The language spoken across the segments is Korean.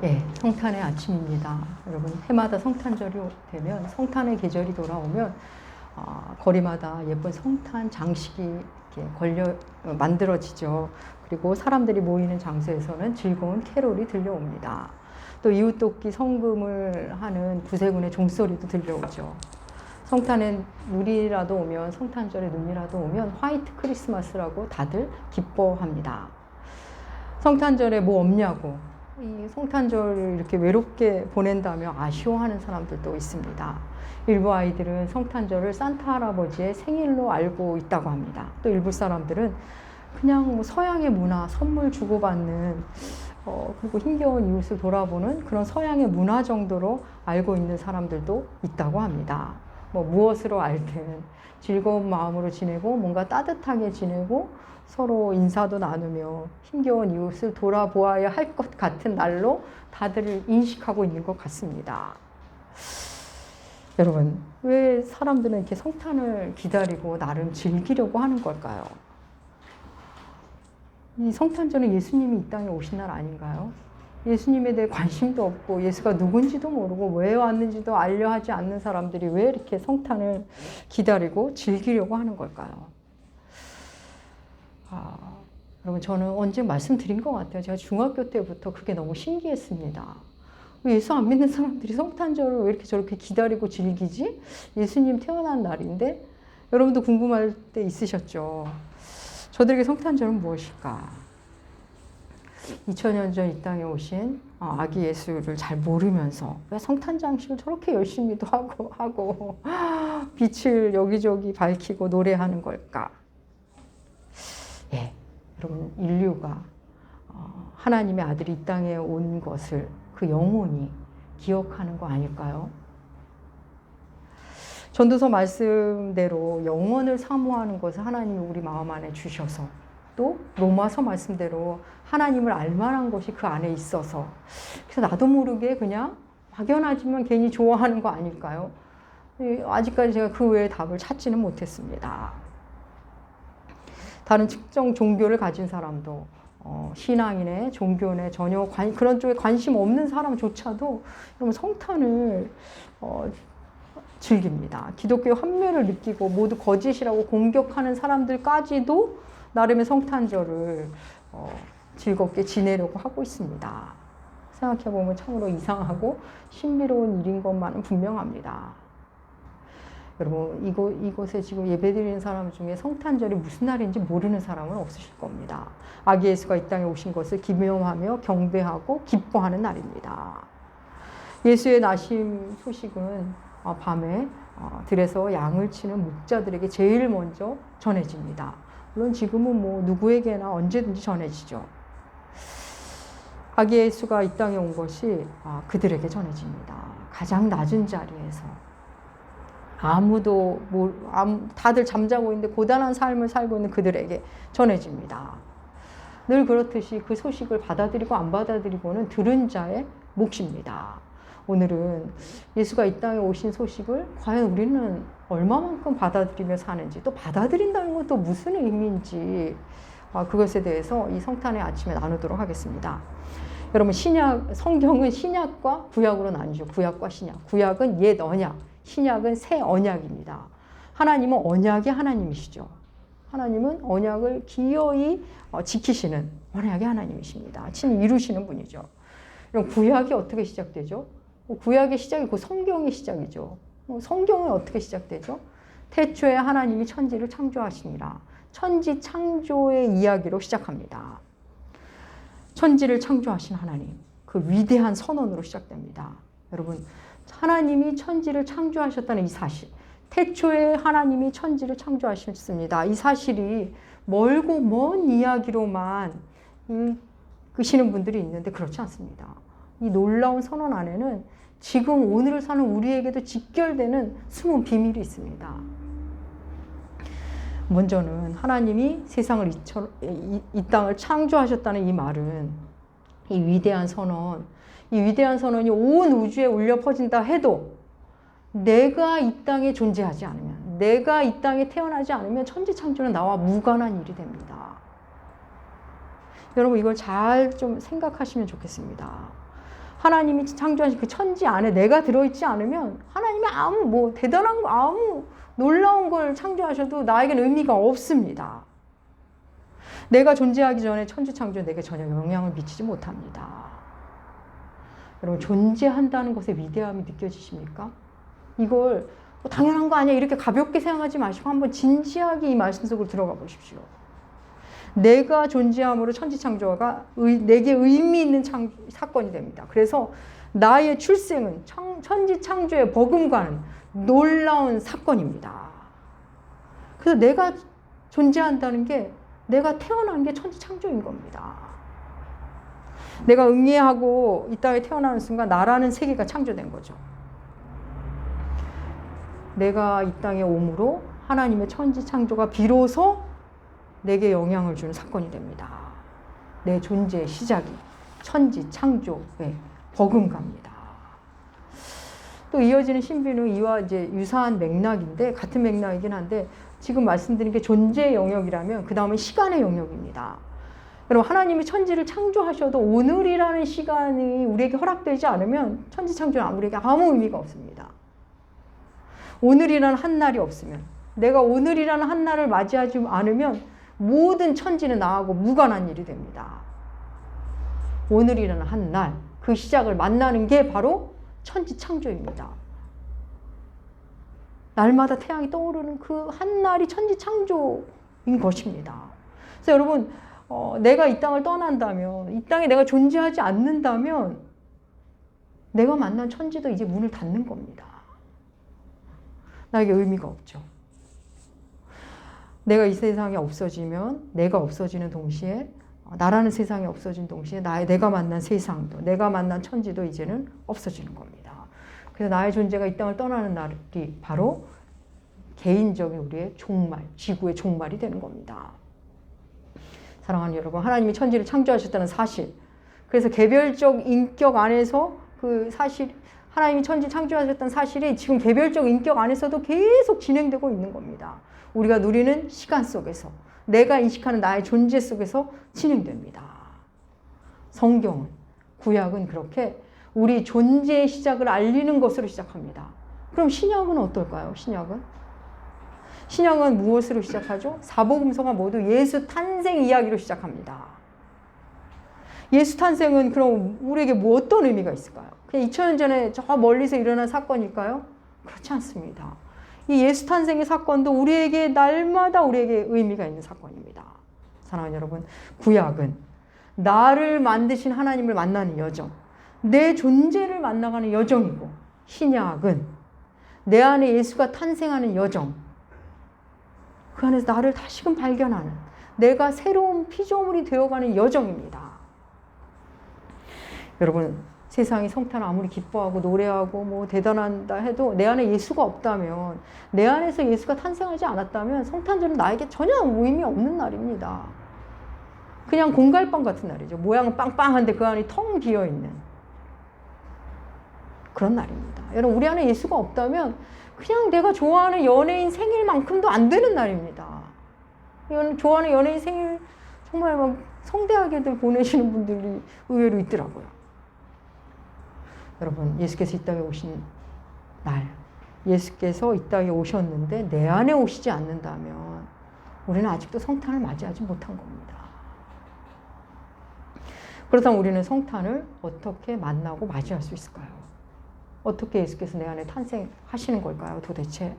예, 성탄의 아침입니다. 여러분, 해마다 성탄절이 되면, 성탄의 계절이 돌아오면 거리마다 예쁜 성탄 장식이 이렇게 만들어지죠. 그리고 사람들이 모이는 장소에서는 즐거운 캐롤이 들려옵니다. 또 이웃돕기 성금을 하는 구세군의 종소리도 들려오죠. 성탄에 눈이라도 오면, 성탄절에 눈이라도 오면 화이트 크리스마스라고 다들 기뻐합니다. 성탄절에 뭐 없냐고, 이 성탄절을 이렇게 외롭게 보낸다며 아쉬워하는 사람들도 있습니다. 일부 아이들은 성탄절을 산타 할아버지의 생일로 알고 있다고 합니다. 또 일부 사람들은 그냥 뭐 서양의 문화, 선물 주고받는 그리고 힘겨운 이웃을 돌아보는 그런 서양의 문화 정도로 알고 있는 사람들도 있다고 합니다. 뭐 무엇으로 알든 즐거운 마음으로 지내고 뭔가 따뜻하게 지내고 서로 인사도 나누며 힘겨운 이웃을 돌아보아야 할 것 같은 날로 다들 인식하고 있는 것 같습니다. 여러분, 왜 사람들은 이렇게 성탄을 기다리고 나름 즐기려고 하는 걸까요? 이 성탄절은 예수님이 이 땅에 오신 날 아닌가요? 예수님에 대해 관심도 없고 예수가 누군지도 모르고 왜 왔는지도 알려하지 않는 사람들이 왜 이렇게 성탄을 기다리고 즐기려고 하는 걸까요? 여러분, 저는 언제 말씀드린 것 같아요. 제가 중학교 때부터 그게 너무 신기했습니다. 예수 안 믿는 사람들이 성탄절을 왜 이렇게 저렇게 기다리고 즐기지? 예수님 태어난 날인데? 여러분도 궁금할 때 있으셨죠? 저들에게 성탄절은 무엇일까? 2000년 전 이 땅에 오신 아기 예수를 잘 모르면서 왜 성탄 장식을 저렇게 열심히도 하고 빛을 여기저기 밝히고 노래하는 걸까? 예, 여러분, 인류가 하나님의 아들이 이 땅에 온 것을 그 영혼이 기억하는 거 아닐까요? 전도서 말씀대로 영원을 사모하는 것을 하나님이 우리 마음 안에 주셔서, 또 로마서 말씀대로 하나님을 알만한 것이 그 안에 있어서, 그래서 나도 모르게 그냥 막연하지만 괜히 좋아하는 거 아닐까요? 아직까지 제가 그 외의 답을 찾지는 못했습니다. 다른 특정 종교를 가진 사람도 신앙인의 종교에 전혀 그런 쪽에 관심 없는 사람조차도 여러분 성탄을 즐깁니다. 기독교 환멸을 느끼고 모두 거짓이라고 공격하는 사람들까지도 나름의 성탄절을 즐겁게 지내려고 하고 있습니다. 생각해보면 참으로 이상하고 신비로운 일인 것만은 분명합니다. 여러분, 이곳에 지금 예배드리는 사람 중에 성탄절이 무슨 날인지 모르는 사람은 없으실 겁니다. 아기 예수가 이 땅에 오신 것을 기념하며 경배하고 기뻐하는 날입니다. 예수의 나심 소식은 밤에 들에서 양을 치는 목자들에게 제일 먼저 전해집니다. 물론 지금은 뭐 누구에게나 언제든지 전해지죠. 아기 예수가 이 땅에 온 것이 그들에게 전해집니다. 가장 낮은 자리에서 다들 잠자고 있는데 고단한 삶을 살고 있는 그들에게 전해집니다. 늘 그렇듯이 그 소식을 받아들이고 안 받아들이고는 들은 자의 몫입니다. 오늘은 예수가 이 땅에 오신 소식을 과연 우리는 얼마만큼 받아들이며 사는지, 또 받아들인다는 건 또 무슨 의미인지, 그것에 대해서 이 성탄의 아침에 나누도록 하겠습니다. 여러분, 성경은 신약과 구약으로 나뉘죠. 구약과 신약. 구약은 옛 언약, 신약은 새 언약입니다. 하나님은 언약의 하나님이시죠. 하나님은 언약을 기어이 지키시는 언약의 하나님이십니다. 친히 이루시는 분이죠. 그럼 구약이 어떻게 시작되죠? 구약의 시작이 그 성경의 시작이죠. 성경은 어떻게 시작되죠? 태초에 하나님이 천지를 창조하시니라. 천지 창조의 이야기로 시작합니다. 천지를 창조하신 하나님, 그 위대한 선언으로 시작됩니다. 여러분, 하나님이 천지를 창조하셨다는 이 사실, 태초에 하나님이 천지를 창조하셨습니다. 이 사실이 멀고 먼 이야기로만 읽으시는 분들이 있는데 그렇지 않습니다. 이 놀라운 선언 안에는 지금 오늘을 사는 우리에게도 직결되는 숨은 비밀이 있습니다. 먼저는 하나님이 세상을 이 땅을 창조하셨다는 이 말은, 이 위대한 선언이 온 우주에 울려 퍼진다 해도 내가 이 땅에 존재하지 않으면, 내가 이 땅에 태어나지 않으면 천지 창조는 나와 무관한 일이 됩니다. 여러분, 이걸 잘 좀 생각하시면 좋겠습니다. 하나님이 창조하신 그 천지 안에 내가 들어있지 않으면 하나님이 아무 뭐 대단한 거 아무 놀라운 걸 창조하셔도 나에게는 의미가 없습니다. 내가 존재하기 전에 천지 창조에 내게 전혀 영향을 미치지 못합니다. 여러분 존재한다는 것의 위대함이 느껴지십니까? 이걸 뭐 당연한 거 아니야 이렇게 가볍게 생각하지 마시고 한번 진지하게 이 말씀 속으로 들어가 보십시오. 내가 존재함으로 천지 창조가 내게 의미 있는 사건이 됩니다. 그래서 나의 출생은 천지 창조의 버금가는 놀라운 사건입니다. 그래서 내가 존재한다는 게 내가 태어난 게 천지 창조인 겁니다. 내가 응애하고 이 땅에 태어나는 순간 나라는 세계가 창조된 거죠. 내가 이 땅에 옴으로 하나님의 천지 창조가 비로소 내게 영향을 주는 사건이 됩니다. 내 존재의 시작이 천지 창조의 버금갑니다. 또 이어지는 신비는 이와 이제 유사한 맥락인데 같은 맥락이긴 한데 지금 말씀드린 게 존재의 영역이라면 그 다음은 시간의 영역입니다. 여러분 하나님이 천지를 창조하셔도 오늘이라는 시간이 우리에게 허락되지 않으면 천지 창조는 우리에게 아무 의미가 없습니다. 오늘이라는 한 날이 없으면 내가 오늘이라는 한 날을 맞이하지 않으면 모든 천지는 나하고 무관한 일이 됩니다. 오늘이라는 한 날, 그 시작을 만나는 게 바로 천지 창조입니다. 날마다 태양이 떠오르는 그 한 날이 천지 창조인 것입니다. 그래서 여러분, 내가 이 땅을 떠난다면, 이 땅에 내가 존재하지 않는다면, 내가 만난 천지도 이제 문을 닫는 겁니다. 나에게 의미가 없죠. 내가 이 세상에 없어지면 내가 없어지는 동시에 나라는 세상이 없어진 동시에 내가 만난 세상도 내가 만난 천지도 이제는 없어지는 겁니다. 그래서 나의 존재가 이 땅을 떠나는 날이 바로 개인적인 우리의 종말, 지구의 종말이 되는 겁니다. 사랑하는 여러분, 하나님이 천지를 창조하셨다는 사실, 그래서 개별적 인격 안에서 그 사실, 하나님이 천지 창조하셨다는 사실이 지금 개별적 인격 안에서도 계속 진행되고 있는 겁니다. 우리가 누리는 시간 속에서, 내가 인식하는 나의 존재 속에서 진행됩니다. 성경은, 구약은 그렇게 우리 존재의 시작을 알리는 것으로 시작합니다. 그럼 신약은 어떨까요? 신약은 무엇으로 시작하죠? 사복음서가 모두 예수 탄생 이야기로 시작합니다. 예수 탄생은 그럼 우리에게 뭐 어떤 의미가 있을까요? 그냥 2000년 전에 저 멀리서 일어난 사건일까요? 그렇지 않습니다. 이 예수 탄생의 사건도 우리에게 날마다 우리에게 의미가 있는 사건입니다. 사랑하는 여러분, 구약은 나를 만드신 하나님을 만나는 여정, 내 존재를 만나가는 여정이고, 신약은 내 안에 예수가 탄생하는 여정, 그 안에서 나를 다시금 발견하는, 내가 새로운 피조물이 되어가는 여정입니다. 여러분, 세상이 성탄을 아무리 기뻐하고 노래하고 뭐 대단하다 해도 내 안에 예수가 없다면, 내 안에서 예수가 탄생하지 않았다면 성탄절은 나에게 전혀 의미 없는 날입니다. 그냥 공갈빵 같은 날이죠. 모양은 빵빵한데 그 안이 텅 비어있는 그런 날입니다. 여러분, 우리 안에 예수가 없다면 그냥 내가 좋아하는 연예인 생일만큼도 안 되는 날입니다. 좋아하는 연예인 생일 정말 막 성대하게들 보내시는 분들이 의외로 있더라고요. 여러분, 예수께서 이 땅에 오신 날, 예수께서 이 땅에 오셨는데 내 안에 오시지 않는다면 우리는 아직도 성탄을 맞이하지 못한 겁니다. 그렇다면 우리는 성탄을 어떻게 만나고 맞이할 수 있을까요? 어떻게 예수께서 내 안에 탄생하시는 걸까요, 도대체?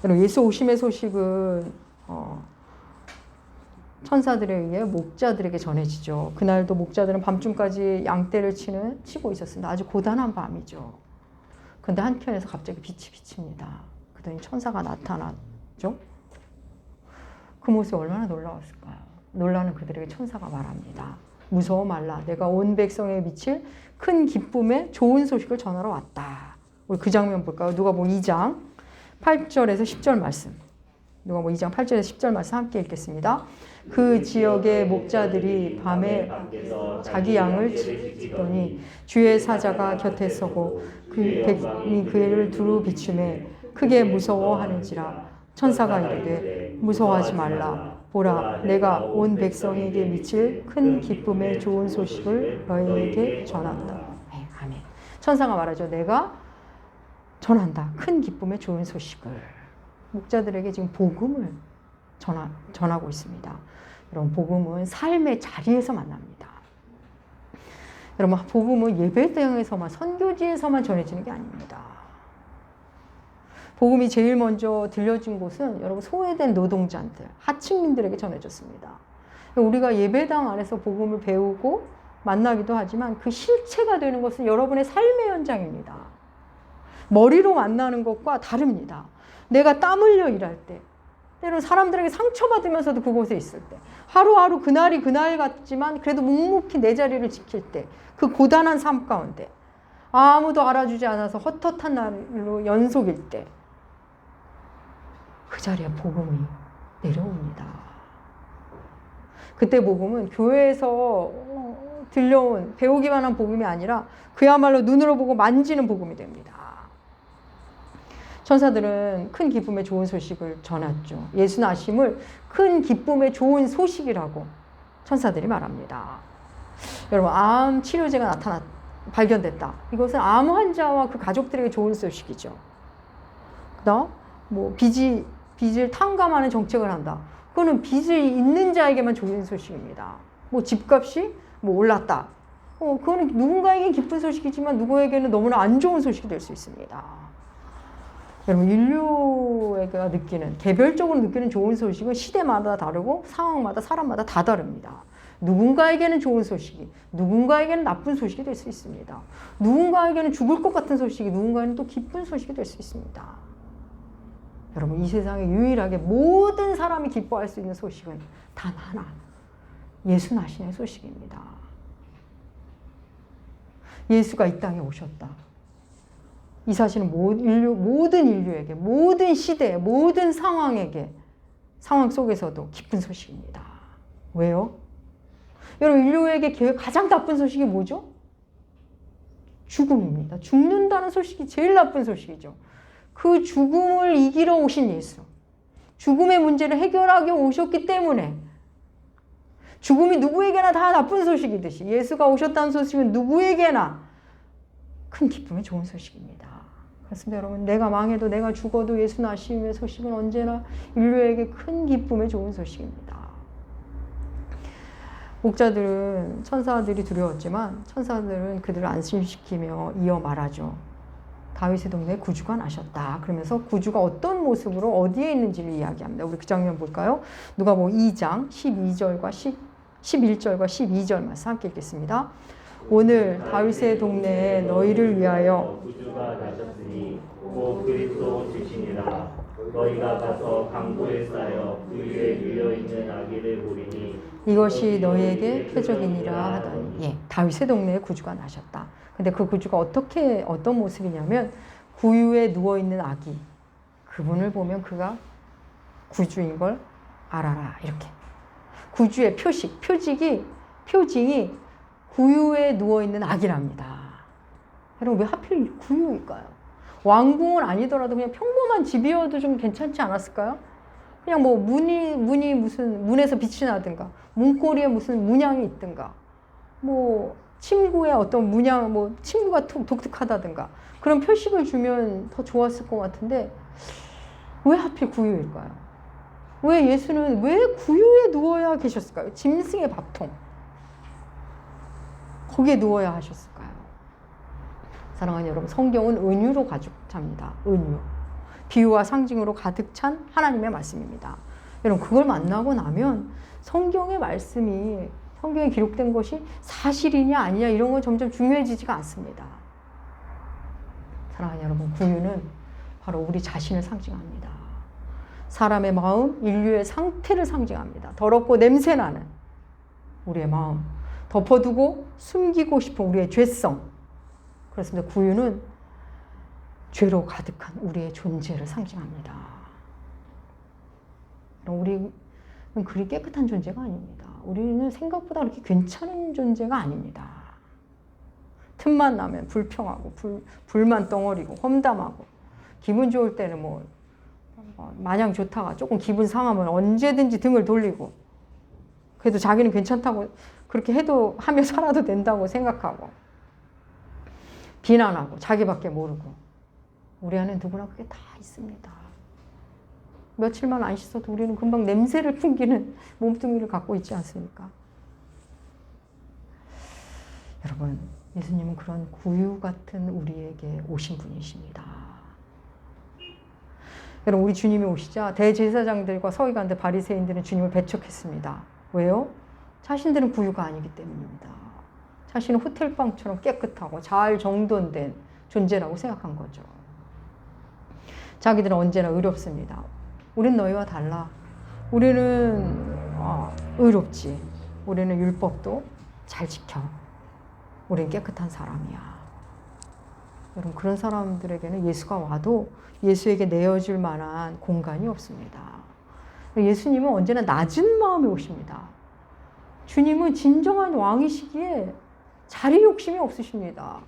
여러분, 예수 오심의 소식은 천사들에 의해 목자들에게 전해지죠. 그날도 목자들은 밤중까지 양떼를 치고 있었습니다. 아주 고단한 밤이죠. 그런데 한켠에서 갑자기 빛이 비칩니다. 그러더니 천사가 나타났죠. 그 모습이 얼마나 놀라웠을까요? 놀라는 그들에게 천사가 말합니다. 무서워 말라. 내가 온 백성에 미칠 큰 기쁨의 좋은 소식을 전하러 왔다. 우리 그 장면 볼까요? 누가복음 2장 8절에서 10절 말씀. 누가복음 2장 8절에서 10절 말씀 함께 읽겠습니다. 그 지역의 목자들이 밤에 자기 양을 치더니 주의 사자가 곁에 서고 그 백성이 그를 두루 비추매 크게 무서워하는지라. 천사가 이르되 무서워하지 말라. 보라, 내가 온 백성에게 미칠 큰 기쁨의 좋은 소식을 너희에게 전한다. 네, 아멘. 천사가 말하죠. 내가 전한다. 큰 기쁨의 좋은 소식을. 목자들에게 지금 복음을 전하고 있습니다. 여러분, 복음은 삶의 자리에서 만납니다. 여러분, 복음은 예배당에서만, 선교지에서만 전해지는 게 아닙니다. 복음이 제일 먼저 들려진 곳은 여러분 소외된 노동자들, 하층민들에게 전해졌습니다. 우리가 예배당 안에서 복음을 배우고 만나기도 하지만 그 실체가 되는 것은 여러분의 삶의 현장입니다. 머리로 만나는 것과 다릅니다. 내가 땀 흘려 일할 때, 때로는 사람들에게 상처받으면서도 그곳에 있을 때, 하루하루 그날이 그날 같지만 그래도 묵묵히 내 자리를 지킬 때, 그 고단한 삶 가운데 아무도 알아주지 않아서 헛헛한 날로 연속일 때, 그 자리에 복음이 내려옵니다. 그때 복음은 교회에서 들려온 배우기만 한 복음이 아니라 그야말로 눈으로 보고 만지는 복음이 됩니다. 천사들은 큰 기쁨의 좋은 소식을 전했죠. 예수 나심을 큰 기쁨의 좋은 소식이라고 천사들이 말합니다. 여러분, 암 치료제가 발견됐다. 이것은 암 환자와 그 가족들에게 좋은 소식이죠. 그다음 빚을 탕감하는 정책을 한다. 그거는 빚을 있는 자에게만 좋은 소식입니다. 집값이 올랐다. 그거는 누군가에겐 기쁜 소식이지만 누구에게는 너무나 안 좋은 소식이 될 수 있습니다. 여러분, 인류가 느끼는, 개별적으로 느끼는 좋은 소식은 시대마다 다르고 상황마다 사람마다 다 다릅니다. 누군가에게는 좋은 소식이, 누군가에게는 나쁜 소식이 될 수 있습니다. 누군가에게는 죽을 것 같은 소식이, 누군가에는 또 기쁜 소식이 될 수 있습니다. 여러분, 이 세상에 유일하게 모든 사람이 기뻐할 수 있는 소식은 단 하나, 예수 나신의 소식입니다. 예수가 이 땅에 오셨다. 이 사실은 모든 인류에게, 모든 시대에, 모든 상황 속에서도 기쁜 소식입니다. 왜요? 여러분, 인류에게 가장 나쁜 소식이 뭐죠? 죽음입니다. 죽는다는 소식이 제일 나쁜 소식이죠. 그 죽음을 이기러 오신 예수, 죽음의 문제를 해결하기 오셨기 때문에, 죽음이 누구에게나 다 나쁜 소식이듯이 예수가 오셨다는 소식은 누구에게나 큰 기쁨의 좋은 소식입니다. 그렇습니다. 여러분, 내가 망해도 내가 죽어도 예수 나심의 소식은 언제나 인류에게 큰 기쁨의 좋은 소식입니다. 목자들은 천사들이 두려웠지만 천사들은 그들을 안심시키며 이어 말하죠. 다윗의 동네에 구주가 나셨다. 그러면서 구주가 어떤 모습으로 어디에 있는지를 이야기합니다. 우리 그 장면 볼까요? 누가복음 2장 11절과 12절 말씀 함께 읽겠습니다. 오늘 다윗의 동네에 너희를 위하여 구주가 나셨으니 곧 그리스도 주시니라. 너희가 가서 강보에 쌓여 그 위에 눌려있는 아기를 보리니 이것이 너희에게 표적이니라 하더니, 다윗의 동네에 구주가 나셨다. 근데 그 구주가 어떤 모습이냐면 구유에 누워있는 아기, 그분을 보면 그가 구주인 걸 알아라. 이렇게 구주의 표징이 구유에 누워있는 아기랍니다. 여러분, 왜 하필 구유일까요? 왕궁은 아니더라도 그냥 평범한 집이어도 좀 괜찮지 않았을까요? 그냥 문이 무슨 문에서 빛이 나든가, 문고리에 무슨 문양이 있든가, 침구에 어떤 문양, 침구가 독특하다든가, 그런 표식을 주면 더 좋았을 것 같은데, 왜 하필 구유일까요? 왜 예수는 왜 구유에 누워야 계셨을까요? 짐승의 밥통. 거기에 누워야 하셨을까요? 사랑하는 여러분, 성경은 은유로 가득 찹니다. 은유. 비유와 상징으로 가득 찬 하나님의 말씀입니다. 여러분, 그걸 만나고 나면 성경의 말씀이, 성경에 기록된 것이 사실이냐 아니냐 이런 건 점점 중요해지지가 않습니다. 사랑하는 여러분, 구유는 바로 우리 자신을 상징합니다. 사람의 마음, 인류의 상태를 상징합니다. 더럽고 냄새나는 우리의 마음, 덮어두고 숨기고 싶은 우리의 죄성. 그렇습니다. 구유는 죄로 가득한 우리의 존재를 상징합니다. 우리는 그리 깨끗한 존재가 아닙니다. 우리는 생각보다 그렇게 괜찮은 존재가 아닙니다. 틈만 나면 불평하고 불만 덩어리고 험담하고, 기분 좋을 때는 마냥 좋다가 조금 기분 상하면 언제든지 등을 돌리고 그래도 자기는 괜찮다고 그렇게 해도 하며 살아도 된다고 생각하고 비난하고 자기밖에 모르고 우리 안에 누구나 그게 다 있습니다. 며칠만 안 씻어도 우리는 금방 냄새를 풍기는 몸뚱이를 갖고 있지 않습니까? 여러분, 예수님은 그런 구유 같은 우리에게 오신 분이십니다. 여러분, 우리 주님이 오시자 대제사장들과 서기관들, 바리새인들은 주님을 배척했습니다. 왜요? 자신들은 구유가 아니기 때문입니다. 자신은 호텔방처럼 깨끗하고 잘 정돈된 존재라고 생각한 거죠. 자기들은 언제나 의롭습니다. 우린 너희와 달라. 우리는 의롭지. 우리는 율법도 잘 지켜. 우린 깨끗한 사람이야. 여러분, 그런 사람들에게는 예수가 와도 예수에게 내어줄 만한 공간이 없습니다. 예수님은 언제나 낮은 마음에 오십니다. 주님은 진정한 왕이시기에 자리 욕심이 없으십니다.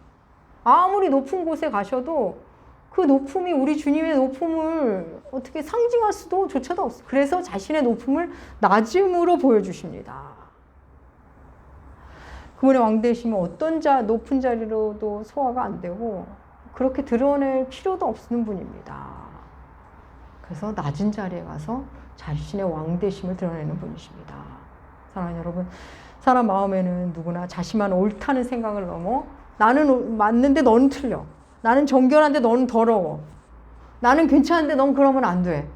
아무리 높은 곳에 가셔도 그 높음이 우리 주님의 높음을 어떻게 상징할 수도 조차도 없어요. 그래서 자신의 높음을 낮음으로 보여주십니다. 그분의 왕되심은 어떤 높은 자리로도 소화가 안 되고 그렇게 드러낼 필요도 없는 분입니다. 그래서 낮은 자리에 가서 자신의 왕되심을 드러내는 분이십니다. 사랑하는 여러분, 사람 마음에는 누구나 자신만 옳다는 생각을 넘어 나는 맞는데 너는 틀려. 나는 정결한데 너는 더러워. 나는 괜찮은데 넌 그러면 안 돼.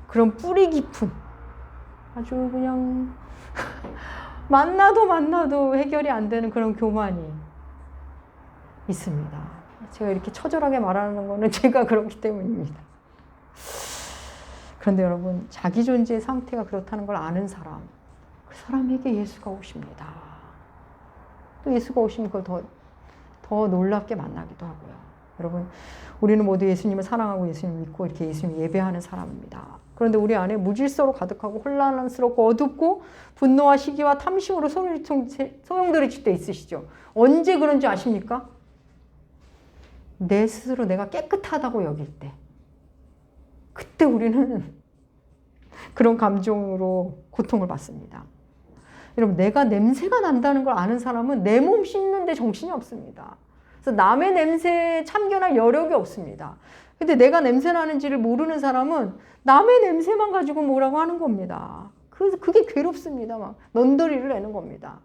그런 뿌리 깊은 아주 그냥 만나도 해결이 안 되는 그런 교만이 있습니다. 제가 이렇게 처절하게 말하는 거는 제가 그렇기 때문입니다. 그런데 여러분, 자기 존재의 상태가 그렇다는 걸 아는 사람, 그 사람에게 예수가 오십니다. 또 예수가 오시면 그걸 더 놀랍게 만나기도 하고요. 여러분, 우리는 모두 예수님을 사랑하고 예수님을 믿고 이렇게 예수님을 예배하는 사람입니다. 그런데 우리 안에 무질서로 가득하고 혼란스럽고 어둡고 분노와 시기와 탐심으로 소용돌이칠 때 있으시죠. 언제 그런 줄 아십니까? 내 스스로 내가 깨끗하다고 여길 때. 그때 우리는 그런 감정으로 고통을 받습니다. 여러분, 내가 냄새가 난다는 걸 아는 사람은 내 몸 씻는데 정신이 없습니다. 그래서 남의 냄새에 참견할 여력이 없습니다. 근데 내가 냄새 나는지를 모르는 사람은 남의 냄새만 가지고 뭐라고 하는 겁니다. 그게 괴롭습니다. 막 넌더리를 내는 겁니다.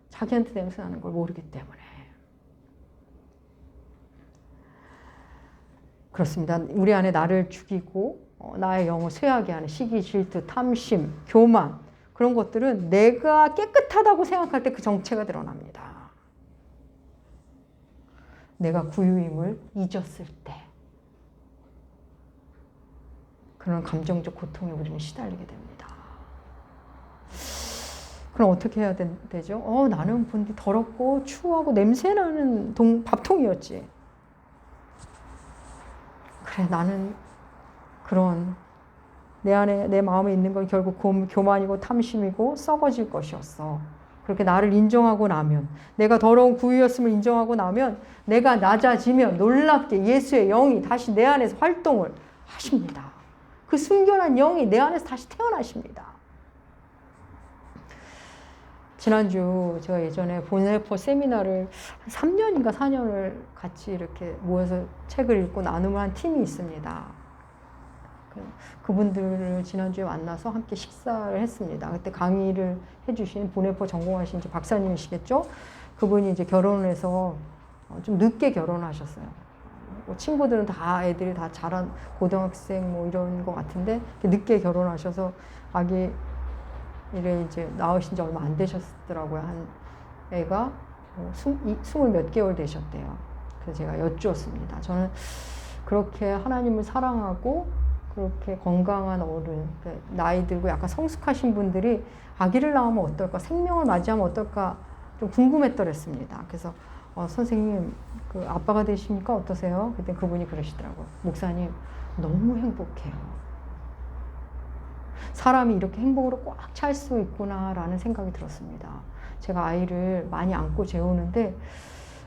자기한테 냄새 나는 걸 모르기 때문에. 그렇습니다. 우리 안에 나를 죽이고 나의 영을 쇠하게 하는 시기, 질투, 탐심, 교만, 그런 것들은 내가 깨끗하다고 생각할 때 그 정체가 드러납니다. 내가 구유임을 잊었을 때 그런 감정적 고통에 우리는 시달리게 됩니다. 그럼 어떻게 해야 되죠? 나는 본디 더럽고 추하고 냄새나는 밥통이었지. 그래, 나는 그런 내 안에 내 마음에 있는 건 결국 교만이고 탐심이고 썩어질 것이었어. 그렇게 나를 인정하고 나면, 내가 더러운 구유였음을 인정하고 나면 내가 낮아지면 놀랍게 예수의 영이 다시 내 안에서 활동을 하십니다. 그 숨겨난 영이 내 안에서 다시 태어나십니다. 지난주 제가 예전에 보네포 세미나를 3년인가 4년을 같이 이렇게 모여서 책을 읽고 나눔을 한 팀이 있습니다. 그분들을 지난주에 만나서 함께 식사를 했습니다. 그때 강의를 해주신 보네포 전공하신 이제 박사님이시겠죠? 그분이 이제 결혼을 해서 좀 늦게 결혼하셨어요. 친구들은 다 애들이 다 자란 고등학생 뭐 이런 것 같은데 늦게 결혼하셔서 아기 이래 이제 낳으신 지 얼마 안 되셨더라고요. 한 애가 20몇 개월 되셨대요. 그래서 제가 여쭈었습니다. 저는 그렇게 하나님을 사랑하고 그렇게 건강한 어른, 나이 들고 약간 성숙하신 분들이 아기를 낳으면 어떨까, 생명을 맞이하면 어떨까 좀 궁금했더랬습니다. 그래서 선생님, 그 아빠가 되십니까? 어떠세요? 그때 그분이 그러시더라고요. 목사님, 너무 행복해요. 사람이 이렇게 행복으로 꽉 찰 수 있구나라는 생각이 들었습니다. 제가 아이를 많이 안고 재우는데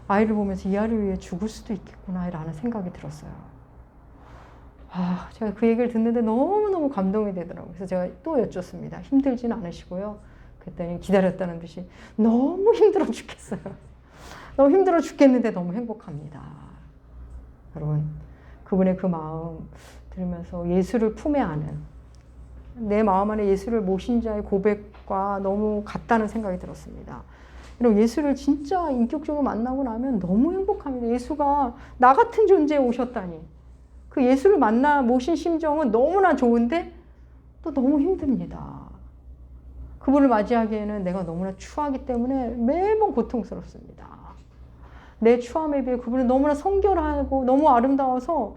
아이를 보면서 이 아이를 위해 죽을 수도 있겠구나라는 생각이 들었어요. 제가 그 얘기를 듣는데 너무너무 감동이 되더라고요. 그래서 제가 또 여쭙습니다. 힘들진 않으시고요. 그랬더니 기다렸다는 듯이 너무 힘들어 죽겠어요. 너무 힘들어 죽겠는데 너무 행복합니다. 여러분, 그분의 그 마음 들으면서 예수를 품에 안은 내 마음 안에 예수를 모신 자의 고백과 너무 같다는 생각이 들었습니다. 여러분, 예수를 진짜 인격적으로 만나고 나면 너무 행복합니다. 예수가 나 같은 존재에 오셨다니. 그 예수를 만나 모신 심정은 너무나 좋은데 또 너무 힘듭니다. 그분을 맞이하기에는 내가 너무나 추하기 때문에 매번 고통스럽습니다. 내 추함에 비해 그분은 너무나 성결하고 너무 아름다워서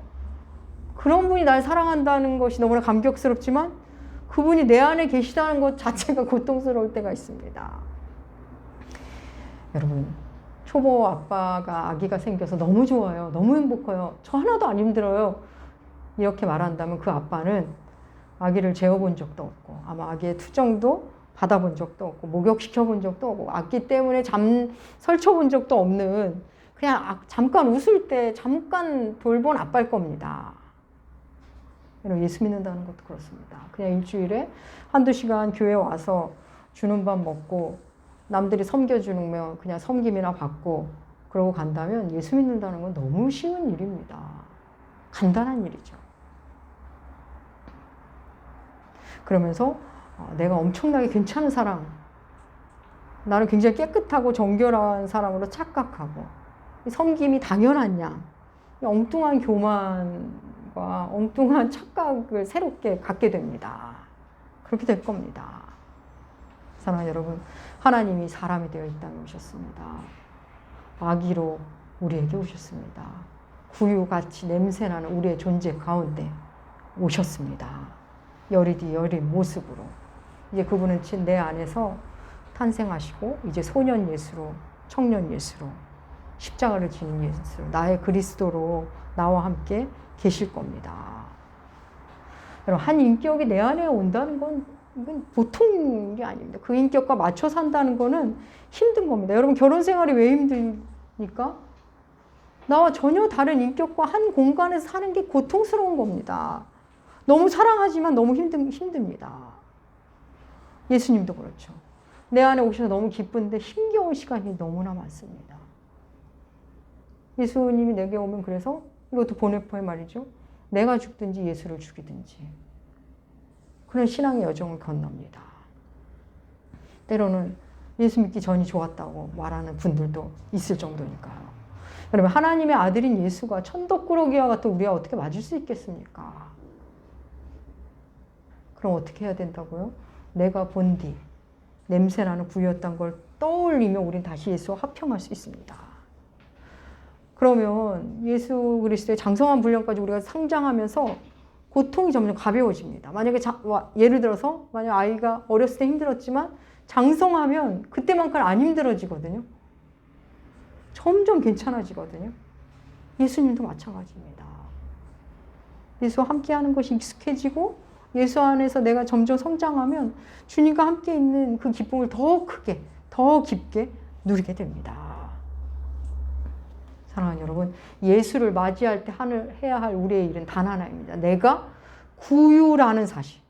그런 분이 날 사랑한다는 것이 너무나 감격스럽지만 그분이 내 안에 계시다는 것 자체가 고통스러울 때가 있습니다. 여러분, 초보 아빠가 아기가 생겨서 너무 좋아요. 너무 행복해요. 저 하나도 안 힘들어요. 이렇게 말한다면 그 아빠는 아기를 재워본 적도 없고 아마 아기의 투정도 받아본 적도 없고 목욕시켜본 적도 없고 아기 때문에 설쳐본 적도 없는 그냥 잠깐 웃을 때 잠깐 돌본 아빠일 겁니다. 여러분, 예수 믿는다는 것도 그렇습니다. 그냥 일주일에 한두 시간 교회 와서 주는 밥 먹고 남들이 섬겨주면 그냥 섬김이나 받고 그러고 간다면 예수 믿는다는 건 너무 쉬운 일입니다. 간단한 일이죠. 그러면서 내가 엄청나게 괜찮은 사람, 나는 굉장히 깨끗하고 정결한 사람으로 착각하고 섬김이 당연한 양, 엉뚱한 교만과 엉뚱한 착각을 새롭게 갖게 됩니다. 그렇게 될 겁니다. 사랑하는 여러분, 하나님이 사람이 되어 이 땅에 오셨습니다. 아기로 우리에게 오셨습니다. 구유같이 냄새나는 우리의 존재 가운데 오셨습니다. 여리디 여린 모습으로. 이제 그분은 내 안에서 탄생하시고 이제 소년 예수로, 청년 예수로, 십자가를 지는 예수로, 나의 그리스도로 나와 함께 계실 겁니다. 여러분, 한 인격이 내 안에 온다는 건 이건 보통 일이 아닙니다. 그 인격과 맞춰 산다는 거는 힘든 겁니다. 여러분, 결혼 생활이 왜 힘듭니까? 나와 전혀 다른 인격과 한 공간에서 사는 게 고통스러운 겁니다. 너무 사랑하지만 너무 힘듭니다. 예수님도 그렇죠. 내 안에 오셔서 너무 기쁜데 힘겨운 시간이 너무나 많습니다. 예수님이 내게 오면 그래서 이것도 보네포의 말이죠. 내가 죽든지 예수를 죽이든지 그런 신앙의 여정을 건넙니다. 때로는 예수 믿기 전이 좋았다고 말하는 분들도 있을 정도니까요. 여러분, 하나님의 아들인 예수가 천덕꾸러기와 같은 우리와 어떻게 맞을 수 있겠습니까? 그럼 어떻게 해야 된다고요? 내가 본 뒤 냄새나는 구유였던 걸 떠올리며 우린 다시 예수와 합평할 수 있습니다. 그러면 예수 그리스도의 장성한 분량까지 우리가 상장하면서 고통이 점점 가벼워집니다. 만약에 예를 들어서 만약 아이가 어렸을 때 힘들었지만 장성하면 그때만큼 안 힘들어지거든요. 점점 괜찮아지거든요. 예수님도 마찬가지입니다. 예수와 함께하는 것이 익숙해지고 예수 안에서 내가 점점 성장하면 주님과 함께 있는 그 기쁨을 더 크게, 더 깊게 누리게 됩니다. 사랑하는 여러분, 예수를 맞이할 때 해야 할 우리의 일은 단 하나입니다. 내가 구유라는 사실.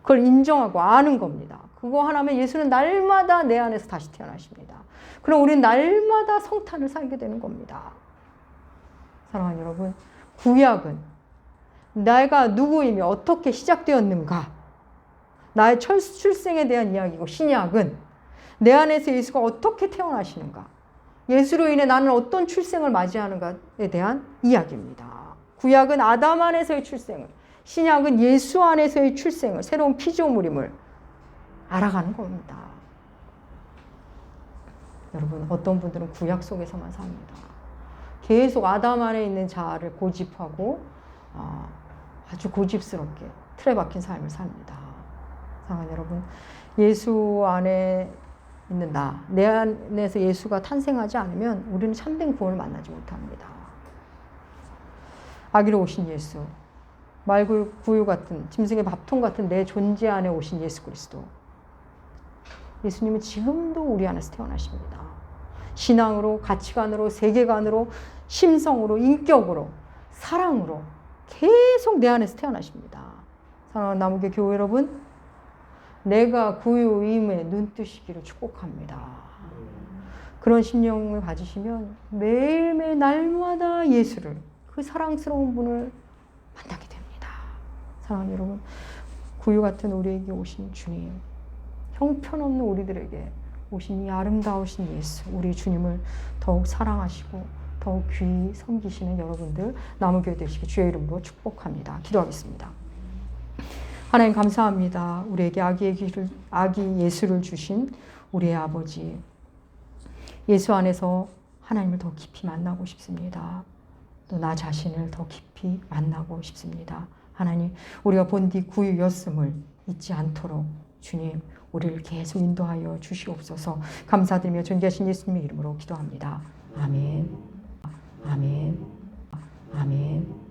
그걸 인정하고 아는 겁니다. 그거 하나면 예수는 날마다 내 안에서 다시 태어나십니다. 그럼 우리는 날마다 성탄을 살게 되는 겁니다. 사랑하는 여러분, 구약은 내가 누구이며 어떻게 시작되었는가, 나의 출생에 대한 이야기고, 신약은 내 안에서 예수가 어떻게 태어나시는가, 예수로 인해 나는 어떤 출생을 맞이하는가에 대한 이야기입니다. 구약은 아담 안에서의 출생을, 신약은 예수 안에서의 출생을, 새로운 피조물임을 알아가는 겁니다. 여러분, 어떤 분들은 구약 속에서만 삽니다. 계속 아담 안에 있는 자아를 고집하고 아주 고집스럽게 틀에 박힌 삶을 삽니다. 사랑하는 여러분, 예수 안에 있는 내 안에서 예수가 탄생하지 않으면 우리는 참된 구원을 만나지 못합니다. 아기로 오신 예수, 말구유 같은, 짐승의 밥통 같은 내 존재 안에 오신 예수 그리스도. 예수님은 지금도 우리 안에서 태어나십니다. 신앙으로, 가치관으로, 세계관으로, 심성으로, 인격으로, 사랑으로 계속 내 안에서 태어나십니다. 사랑하는 나무교 교회 여러분, 내가 구유임에 눈뜨시기를 축복합니다. 그런 심령을 가지시면 매일매일 날마다 예수를, 그 사랑스러운 분을 만나게 됩니다. 사랑하는 여러분, 구유 같은 우리에게 오신 주님, 형편없는 우리들에게 오신 이 아름다우신 예수, 우리 주님을 더욱 사랑하시고 더욱 귀히 섬기시는 여러분들 나무교회 되시길 주의 이름으로 축복합니다. 기도하겠습니다. 하나님 감사합니다. 우리에게 아기 예수를 주신 우리의 아버지, 예수 안에서 하나님을 더 깊이 만나고 싶습니다. 또 나 자신을 더 깊이 만나고 싶습니다. 하나님, 우리가 본디 구유였음을 잊지 않도록 주님, 우리를 계속 인도하여 주시옵소서. 감사드리며 존귀하신 예수님의 이름으로 기도합니다. 아멘. 아멘. 아멘.